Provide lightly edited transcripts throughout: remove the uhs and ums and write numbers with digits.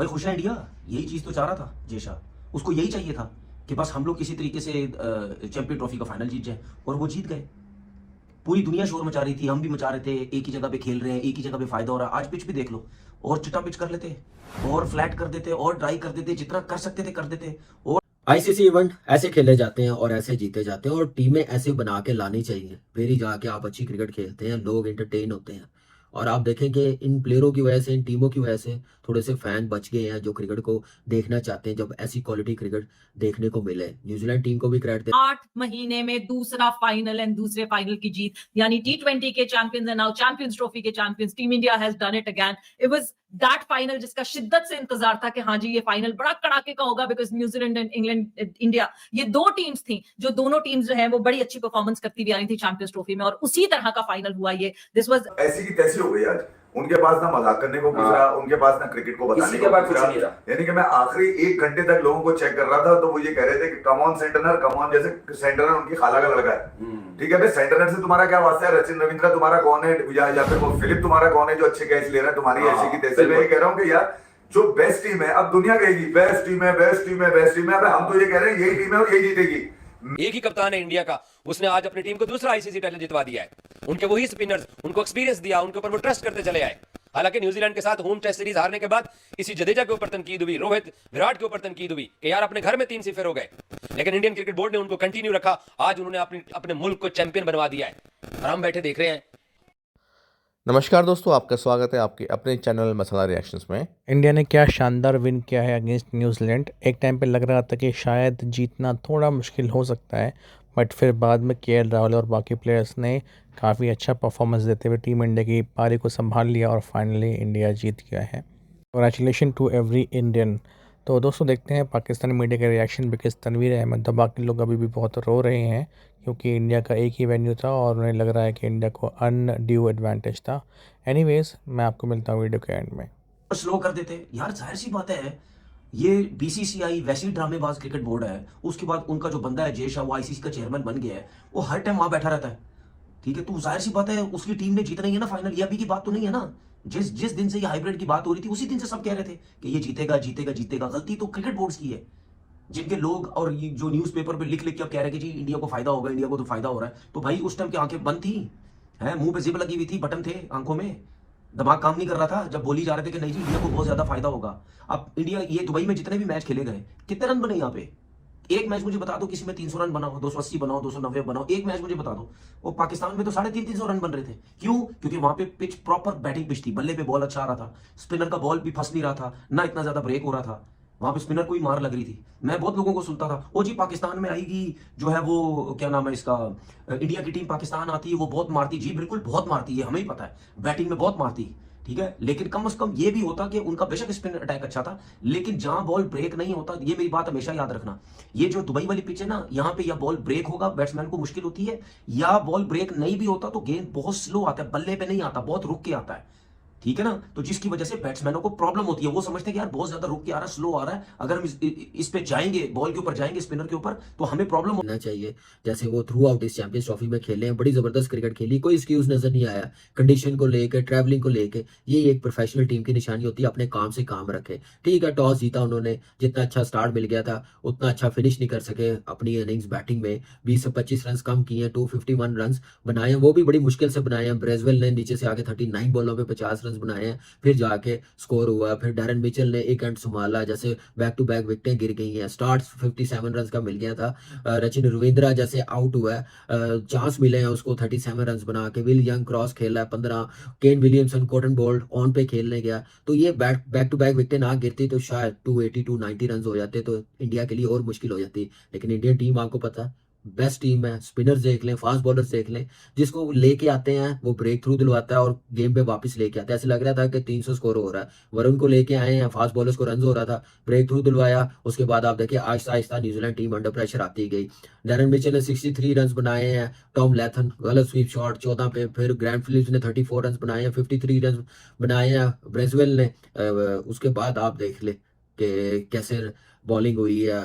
भाई खुश है इंडिया, यही चीज तो चाह रहा था जेशा। उसको यही चाहिए था कि बस हम लोग किसी तरीके से चैंपियन ट्रॉफी का फाइनल जीत जाए, और वो जीत गए। पूरी दुनिया शोर मचा रही थी, हम भी मचा रहे थे, एक ही जगह पे खेल रहे हैं, एक ही जगह पे फायदा हो रहा है। आज पिच भी देख लो, और चिट्टा पिच कर लेते, और फ्लैट कर देते, और ड्राई कर देते, जितना कर सकते थे कर देते। और आईसीसी इवेंट ऐसे खेले जाते हैं और ऐसे जीते जाते हैं, और टीमें ऐसे बना के लानी चाहिए, फिर ही जाके आप अच्छी क्रिकेट खेलते हैं, लोग एंटरटेन होते हैं। और आप देखें कि इन प्लेयरों की वजह से, इन टीमों की वजह से थोड़े से फैन बच गए हैं जो क्रिकेट को देखना चाहते हैं, जब ऐसी क्वालिटी क्रिकेट देखने को मिले। न्यूजीलैंड टीम को भी क्रेडिट 8 महीने में दूसरा फाइनल एंड दूसरे फाइनल की जीत, यानी T20 के champions and now champions trophy के champions team India has done it again. It was that final जिसका शिद्दत से इंतजार था कि हाँ जी ये फाइनल बड़ा कड़ाके का होगा, because New Zealand and England India ये दो टीम्स थी जो दोनों टीम्स जो है वो बड़ी अच्छी परफॉर्मेंस करती हुई आ रही थी चैंपियंस ट्रॉफी में, और उसी तरह का फाइनल हुआ ये। दिस वाज ऐसी की तैसी हो गई आज। उनके पास ना मजाक करने को कुछ रहा, उनके पास ना क्रिकेट को बताने को कुछ रहा। यानी कि मैं आखिरी 1 घंटे तक लोगों को चेक कर रहा था, तो वो ये कह रहे थे कि come on Santner, come on. जैसे सेंटनर उनकी खाला का लड़का है, ठीक है भाई, सेंटनर से तुम्हारा क्या वास्ता है? रचिन रविंद्रा तुम्हारा कौन है, या फिर वो फिलिप तुम्हारा कौन है जो अच्छे कैच ले रहा है? तुम्हारी ऐसी की तैसी। मैं ये कह रहा हूँ कि यार जो बेस्ट टीम है, अब दुनिया कहेगी बेस्ट टीम है, बेस्ट टीम है, बेस्ट टीम है। अब हम तो ये कह रहे हैं यही टीम है और यही जीतेगी। एक ही कप्तान है इंडिया का, उसने आज अपनी टीम को दूसरा आईसीसी टाइटल जितवा दिया है। उनके वही स्पिनर्स, उनको एक्सपीरियंस दिया, उनके ऊपर वो ट्रस्ट करते चले आए। हालांकि न्यूजीलैंड के साथ होम टेस्ट सीरीज हारने के बाद किसी जडेजा के ऊपर तनकीद हुई, रोहित विराट के ऊपर तनकीद हुई कि यार अपने घर में 3-0 हो गए, लेकिन इंडियन क्रिकेट बोर्ड ने उनको कंटिन्यू रखा। आज उन्होंने अपने मुल्क को चैंपियन बनवा दिया है, और हम बैठे देख रहे हैं। नमस्कार दोस्तों, आपका स्वागत है आपके अपने चैनल मसाला रिएक्शंस में। इंडिया ने क्या शानदार विन किया है अगेंस्ट न्यूजीलैंड। एक टाइम पे लग रहा था कि शायद जीतना थोड़ा मुश्किल हो सकता है, बट फिर बाद में केएल राहुल और बाकी प्लेयर्स ने काफ़ी अच्छा परफॉर्मेंस देते हुए टीम इंडिया की पारी को संभाल लिया और फाइनली इंडिया जीत गया है। Congratulation to every Indian. तो दोस्तों देखते हैं पाकिस्तानी मीडिया के रिएक्शन, बिकॉज तनवीर अहमद और बाकी लोग अभी भी बहुत रो रहे हैं क्योंकि इंडिया का एक ही वेन्यू था और उन्हें लग रहा है कि इंडिया को अनड्यू एडवांटेज था। एनीवेज, मैं आपको मिलता हूँ वीडियो के एंड में। स्लो कर देते यार, जाहिर सी बात है, ये बीसीसीआई वैसे ही ड्रामेबाज क्रिकेट बोर्ड है। उसके बाद उनका जो बंदा है जेशा, वो आईसीसी का चेयरमैन बन गया है, वो हर टाइम वहां बैठा रहता है, ठीक है। तो जाहिर सी बात है उसकी टीम ने जीतना ही है ना फाइनल। ये अभी की बात तो नहीं है ना, जिस जिस दिन से ये हाइब्रिड की बात हो रही थी उसी दिन से सब कह रहे थे कि ये जीतेगा जीतेगा जीतेगा। गलती तो क्रिकेट बोर्ड्स की है, जिनके लोग और ये जो न्यूज़पेपर पे लिख लिख के अब कह रहे हैं कि जी इंडिया को फायदा होगा, इंडिया को तो फायदा हो रहा है। तो भाई उस टाइम की आंखें बंद थी, है, मुंह पे जिप लगी हुई थी, बटन थे आंखों में, दिमाग काम नहीं कर रहा था जब बोली जा रहे थे कि नहीं जी इंडिया को बहुत ज्यादा फायदा होगा। अब इंडिया, ये दुबई में जितने भी मैच खेले गए, कितने रन बने यहाँ पे? एक मैच मुझे बता दो किसी में 300 रन बनाओ, 280 बनाओ, 290 बनाओ, एक मैच मुझे बता दो। वो पाकिस्तान में तो 350 रन बन रहे थे। क्यों? क्योंकि वहां पे पिच प्रॉपर बैटिंग पिच थी, बल्ले पे बॉल अच्छा आ रहा था, स्पिनर का बॉल भी फंस नहीं रहा था, ना इतना ज्यादा ब्रेक हो रहा था, वहां पे स्पिनर को ही मार लग रही थी। मैं बहुत लोगों को सुनता था, ओ जी पाकिस्तान में आएगी जो है वो क्या नाम है इसका, इंडिया की टीम पाकिस्तान आती है वो बहुत मारती। जी बिल्कुल बहुत मारती है, हमें ही पता है, बैटिंग में बहुत मारती, ठीक है। लेकिन कम से कम ये भी होता कि उनका बेशक स्पिन अटैक अच्छा था, लेकिन जहां बॉल ब्रेक नहीं होता, ये मेरी बात हमेशा याद रखना, ये जो दुबई वाली पिच है ना, यहाँ पे या बॉल ब्रेक होगा बैट्समैन को मुश्किल होती है, या बॉल ब्रेक नहीं भी होता तो गेंद बहुत स्लो आता है, बल्ले पे नहीं आता, बहुत रुक के आता है, ठीक है ना। तो जिसकी वजह से बैट्समैनों को प्रॉब्लम होती है, वो समझते हैं कि यार बहुत ज्यादा रुक के आ रहा है, स्लो आ रहा है, अगर हम इस पे जाएंगे, बॉल के ऊपर जाएंगे, स्पिनर के ऊपर, तो हमें प्रॉब्लम होना चाहिए। जैसे वो थ्रू आउट इस चैंपियंस ट्रॉफी में खेले हैं, बड़ी जबरदस्त क्रिकेट खेली, कोई एक्सक्यूज नजर नहीं आया। कंडीशन को लेके, ट्रैवलिंग को लेके, ये एक प्रोफेशनल टीम की निशानी होती है, अपने काम से काम रखे। ठीक है, टॉस जीता उन्होंने, जितना अच्छा स्टार्ट मिल गया था उतना अच्छा फिनिश नहीं कर सके अपनी इनिंग्स बैटिंग में, 20 से 25 रन कम किए, 251 रन बनाए, वो भी बड़ी मुश्किल से बनाए हैं। ब्रेजवेल ने नीचे से आके 39 बॉलों पे 50 रन बनाए हैं, फिर जाके स्कोर हुआ। फिर डैरन मिचेल ने एक एंड संभाला, जैसे बैक टू बैक विकेटें गिर गई हैं, स्टार्ट 57 रन का मिल गया था। रचिन रविंद्रा जैसे आउट हुआ है, चांस मिले हैं उसको 37 रन बना के। विल यंग क्रॉस खेला है 15, Kane Williamson cotton bolt on पे खेलने गया, तो ये बैक टू बैक विकेटें ना गिरती तो शायद 280 290 रन हो जाते, तो इंडिया के लिए और मुश्किल हो जाती। लेकिन इंडियन टीम आपको पता है बेस्ट टीम है, स्पिनर्स देख लें, फास्ट बॉलर्स देख लें, जिसको लेके आते हैं वो ब्रेक थ्रू दिलवाता है और गेम पे वापस लेके आता है। ऐसे लग रहा था कि 300 स्कोर हो रहा है, वरुण को लेके आए हैं, फास्ट बॉलर्स को रन हो रहा था, ब्रेक थ्रू दिलवाया, उसके बाद आप देखिए Aahista Aahista New Zealand team under pressure आती गई। डैरन मिचेल ने 63 रन बनाए हैं, टॉम लैथन गलत स्वीप शॉट 14 पे, फिर ग्रैंड फिलिप्स ने 34 रन बनाए हैं, 53 रन बनाए हैं ब्रेजवेल ने। उसके बाद आप देख ले कि कैसे बॉलिंग हुई है,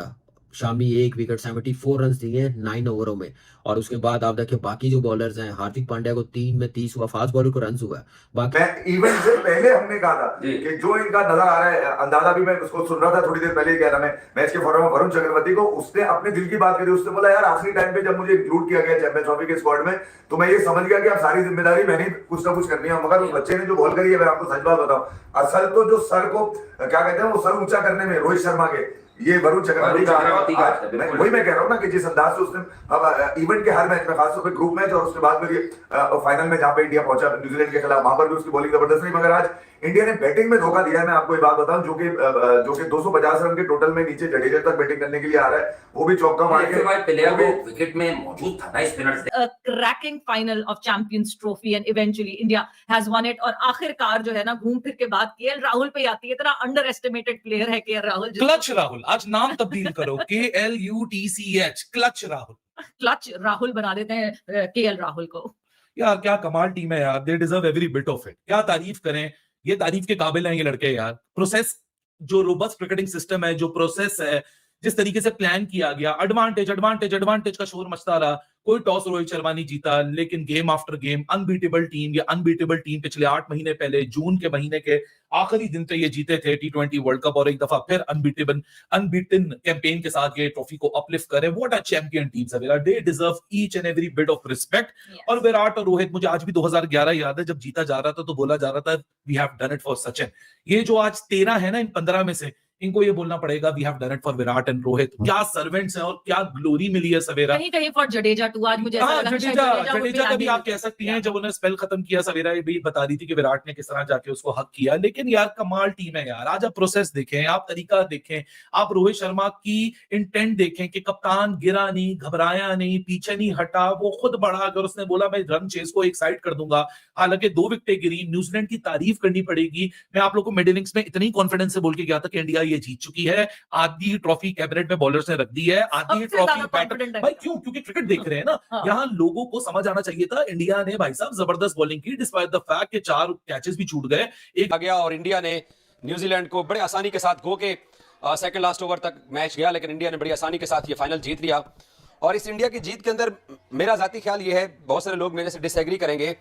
शामी 1 विकेट 74 रन दिए 9 ओवरों में। और उसके बाद आप देखिए बाकी जो बॉलर्स हैं, हार्दिक पांड्या को 3 में 30 हुआ, फास्ट बॉलर को रन हुआ। बाकी मैं इवेंट से पहले हमने कहा था कि जो इनका नजर आ रहा है, अंदाजा भी मैं उसको सुन रहा था थोड़ी देर पहले ही, कह रहा मैं मैच के फॉरम में वरुण चक्रवर्ती को, उसने अपने दिल की बात करी। उसने बोला यार आखिरी टाइम पे जब मुझे इंक्लूड किया गया चैंपियंस ट्रॉफी के स्क्वाड में, तो मैं ये समझ गया कि अब सारी जिम्मेदारी मैंने कुछ ना कुछ करनी है। मगर उस बच्चे ने जो बॉल करी है, मैं आपको सच बात बताऊं, असल तो जो सर को क्या कहते हैं, वो सर ऊंचा करने में रोहित शर्मा के, ये वरुण चक्रवर्ती का, वही मैं कह रहा हूँ ना कि जिस अंदाज से उसने अब इवेंट के हर मैच में, खासतौर पर ग्रुप मैच और उसके बाद में फाइनल में जहां पे इंडिया पहुंचा न्यूजीलैंड के खिलाफ, वहां पर भी उसकी बॉलिंग जबरदस्त रही। मगर आज इंडिया ने बैटिंग में धोखा दिया है। मैं आपको ये बात बताऊं, जो कि 250 रन के टोटल में नीचे जडेजा तक बैटिंग करने के लिए आ रहा है, वो भी चौका मार के विकेट में मौजूद था ना spinners. A cracking final of Champions Trophy and eventually India has won it। और आखिरकार जो है ना, घूम फिर के बात केएल राहुल पे आती है। इतना अंडर एस्टिमेटेड प्लेयर है केएल राहुल। क्लच राहुल, आज नाम तब्दील करो, KLUTCH, clutch Rahul. Clutch Rahul बना देते हैं केएल राहुल को। यार क्या कमाल टीम है यार, they deserve every bit of it. क्या तारीफ करें, ये तारीफ के काबिल हैं ये लड़के यार। प्रोसेस, जो रोबस्ट क्रिकेटिंग सिस्टम है, जो प्रोसेस है, जिस तरीके से प्लान किया गया, एडवांटेज का शोर मचता रहा। कोई टॉस रोहित शर्मा नहीं जीता, लेकिन game after game unbeatable team पिछले 8 महीने पहले जून के महीने के आखिरी दिन पे ये जीते थे T20 वर्ल्ड कप, और एक दफा फिर अनबीटन कैंपेन के साथ ये ट्रॉफी को अपलिफ्ट करे। What a champion team Savera, they deserve each and every bit of respect. और विराट और रोहित, मुझे आज भी 2011 याद है, जब जीता जा रहा था तो बोला जा रहा था we have done it for Sachin. ये जो आज 13 है ना इन 15 में से, इनको ये बोलना पड़ेगा we have done it for Virat and Rohit. क्या सर्वेंट्स हैं और क्या ग्लोरी मिली है सवेरा। कहीं फॉर जडेजा टू। आज मुझे ऐसा लगा जडेजा का भी आप कह सकती हैं, जब उन्होंने स्पेल खत्म किया, सवेरा ये भी बता रही थी कि विराट ने किस तरह जाके उसको हक किया। लेकिन यार कमाल टीम है यार। आज आप प्रोसेस देखें, आप तरीका देखें, आप रोहित शर्मा की इंटेंट देखें कि कप्तान गिरा नहीं, घबराया नहीं, पीछे नहीं हटा, वो खुद बढ़ा। अगर उसने बोला मैं रन चेस को एक साइड कर दूंगा, हालांकि 2 विकेटें गिरी। न्यूजीलैंड की तारीफ करनी पड़ेगी। मैं आप लोग को मिडिल इनिंग्स में इतनी कॉन्फिडेंस से बोल के गया था कि इंडिया ये जीत चुकी है। आधी ट्रॉफी कैबिनेट में बॉलर्स ने रख दी है, आधी ट्रॉफी बैटर। भाई क्यों? क्योंकि क्रिकेट देख रहे हैं ना। यहाँ लोगों को समझ आना चाहिए था, इंडिया ने भाई साहब जबरदस्त बॉलिंग की, डिस्पाइट द फैक्ट कि 4 कैचेस भी छूट गए। एक आ गया और इंडिया ने न्यूजीलैंड को बड़े आसानी के साथ गो के सेकंड लास्ट ओवर तक मैच गया, लेकिन इंडिया ने बड़ी आसानी के साथ ये फाइनल जीत लिया। और इस इंडिया की जीत के अंदर मेरा जाती ख्याल ये है, बहुत सारे लोग मेरे से डिसएग्री करेंगे,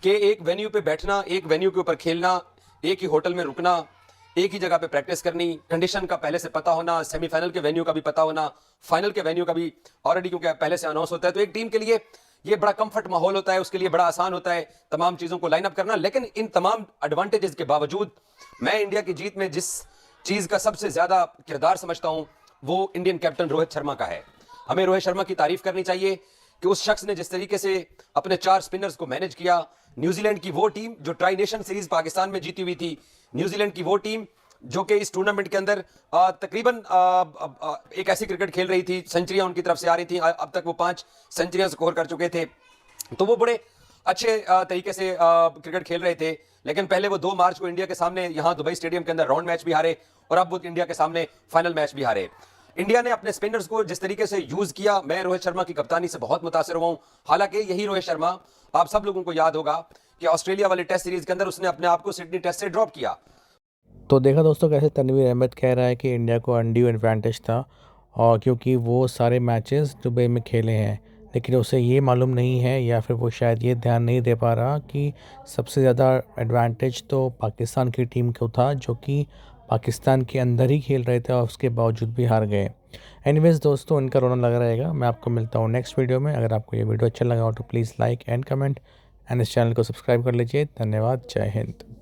कि एक वेन्यू पे बैठना, एक वेन्यू के ऊपर खेलना, एक ही होटल में रुकना, एक ही जगह पे प्रैक्टिस करनी, कंडीशन का पहले से पता होना, सेमीफाइनल के वेन्यू का भी पता होना, फाइनल के वेन्यू का भी ऑलरेडी क्योंकि पहले से अनाउंस होता है, तो एक टीम के लिए ये बड़ा कंफर्ट माहौल होता है, उसके लिए बड़ा आसान होता है तमाम चीजों को लाइन अप करना। लेकिन इन तमाम एडवांटेजेस के बावजूद मैं इंडिया की जीत में जिस चीज का सबसे ज्यादा किरदार समझता हूं, वो इंडियन कैप्टन रोहित शर्मा का है। हमें रोहित शर्मा की तारीफ करनी चाहिए कि उस शख्स ने जिस तरीके से अपने 4 स्पिनर्स को मैनेज किया। न्यूजीलैंड की वो टीम जो ट्राई नेशन सीरीज पाकिस्तान में जीती हुई थी, न्यूजीलैंड की वो टीम जो कि इस टूर्नामेंट के अंदर तकरीबन एक ऐसी क्रिकेट खेल रही थी, सेंचुरियां उनकी तरफ से आ रही थी, अब तक वो 5 सेंचुरियां स्कोर कर चुके थे, तो वो बड़े अच्छे तरीके से क्रिकेट खेल रहे थे। लेकिन पहले वो 2 मार्च को इंडिया के सामने यहाँ दुबई स्टेडियम के अंदर राउंड मैच भी हारे, और अब वो इंडिया के सामने फाइनल मैच भी हारे। इंडिया ने अपने स्पिनर्स को जिस तरीके से यूज किया, मैं रोहित शर्मा की कप्तानी से बहुत मुतासिर हुआ हूं। हालांकि यही रोहित शर्मा, आप सब लोगों को याद होगा कि ऑस्ट्रेलिया वाले टेस्ट सीरीज के अंदर उसने अपने आप को सिडनी टेस्ट से ड्रॉप किया। तो देखा दोस्तों कैसे तनवीर अहमद कह रहा है कि इंडिया को अनड्यू एडवांटेज था, और क्योंकि वो सारे मैचेस दुबई में खेले हैं, लेकिन उसे ये मालूम नहीं है, या फिर वो शायद ये ध्यान नहीं दे पा रहा कि सबसे ज़्यादा एडवांटेज तो पाकिस्तान की टीम को था, जो कि पाकिस्तान के अंदर ही खेल रहे थे और उसके बावजूद भी हार गए। एनीवेज दोस्तों, इनका रोना लगा रहेगा। मैं आपको मिलता हूँ नेक्स्ट वीडियो में। अगर आपको ये वीडियो अच्छा लगा हो तो please like and comment, and इस चैनल को सब्सक्राइब कर लीजिए। धन्यवाद। जय हिंद।